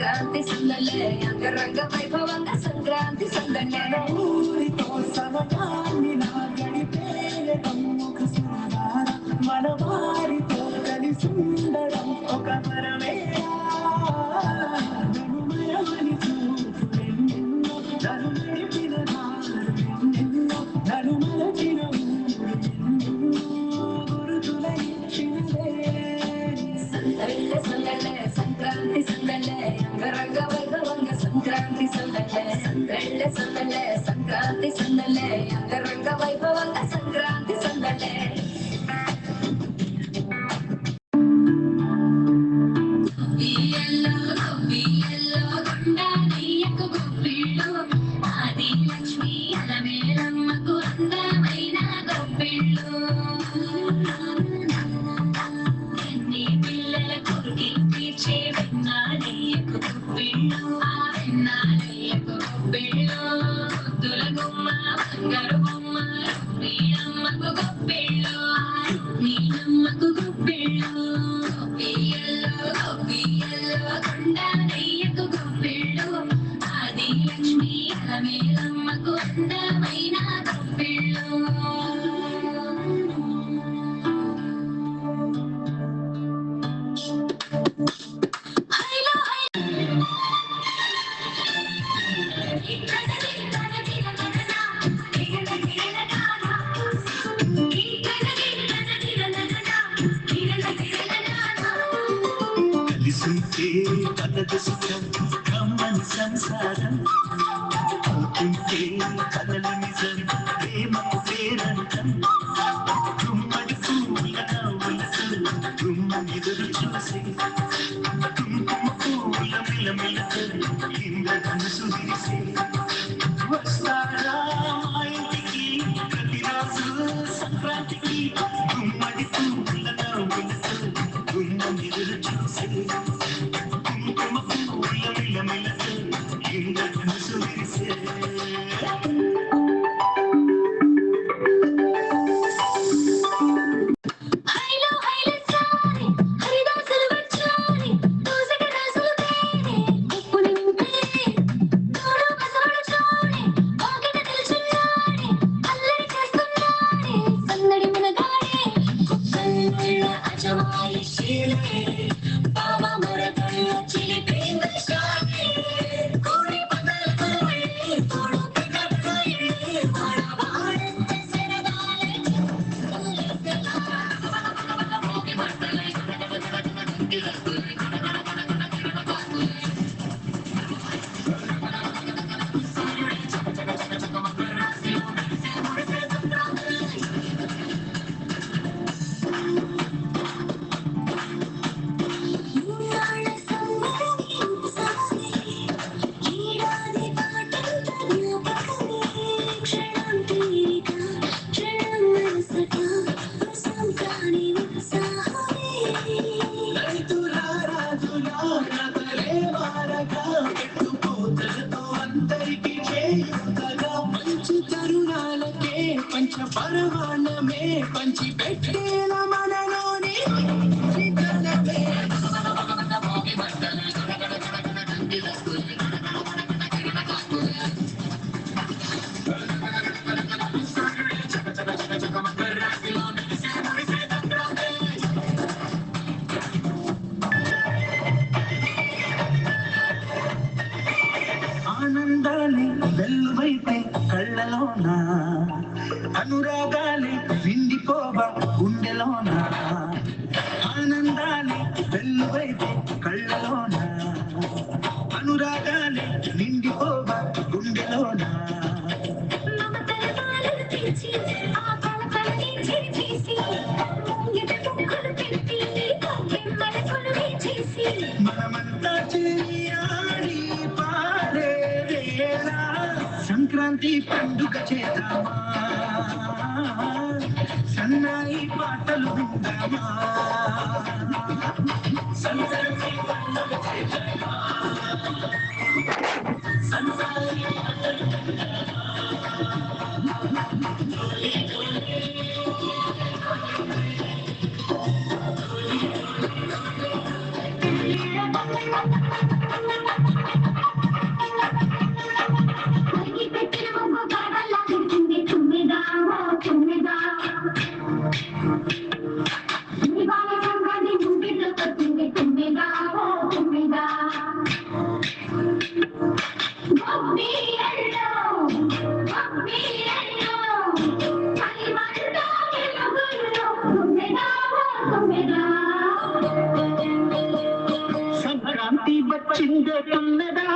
సంక్రాంతి సందలే అంగరంగ వైభవంగా సంక్రాంతి సందలే ఊరితో సమయాన్ని నా గడిపేలే ముఖ సుందర మన వారితో కలిసి ఉండడం ఒక వరమే నలుమయమని చూపులెన్నెన్నో నలు నడిపిన దారులెన్నెన్నో నలు మలచిన ఊరు గురుతుల ఇచ్చినదే సందలే సంక్రాంతి సందలే అంగరంగ వైభవంగా సంక్రాంతి సందలే సందలే సంక్రాంతి సందలే అంగరంగ వైభవంగా సంక్రాంతి సందలే ఆది లక్ష్మి అలమేలమ్మకు అందమైన గొప్పిళ్ళు ఎన్ని పిల్లల కొడుకులు తీర్చే వెన్నాలయ్యకు గొప్పిళ్ళు ఆ వెన్నాలయ్యకు గొప్పిళ్ళు ముద్దుల గుమ్మ బంగారు బొమ్మ నీలమ్మకు గొప్పిళ్ళు నీలమ్మకు గొప్పిళ్ళు గొప్పియల్లో కొండనయ్యకు గొప్పిళ్ళు ఆది లక్ష్మి అలమేలమ్మకు అందమైన గొప్పిళ్ళు కలదు సుఖం కమ్మని సంసారం అవుతుంటే కలలు నిజం ప్రేమకు పేరంటం గుమ్మడి పూల నవ్వులతో గుమ్మ ఎదురు చూసి కుంకుమ పూల మిలమిలతో ఇంద్రధనుసు విరిసే వస్తారా మా ఇంటికి ప్రతిరోజు సంక్రాంతికి గుమ్మడి పూల నవ్వులతో గుమ్మ ఎదురు చూసి పరమానమే పంచి పెట్టేల మనలోని ఆనందాలే వెల్లువైతే కళ్ళలోన అనురాగాలే విండిపోవ గుండెలోన ఆనందాలే వెల్లువైతే కళ్ళలోన అనురాగాలే నిండిపోవ గుండెలోన మనమంతా చేయాలి పాడే సంక్రాంతి పండుగ చేద్దామా సన్నాయి పాటలు విందామా సంక్రాంతి పండుగ చేద్దామా సన్నాయి పాటలు విందామా ఇవాళ సంగతి ముంగిట్లో కొట్టింది తుమ్మిదా ఓ తుమ్మిదా గొబ్బియల్లో గొబ్బియల్లో కలిమంటూ వెలుగుల్లో తుమ్మిదా ఓ తుమ్మిదా సంక్రాంతి వచ్చిందే తుమ్మెదా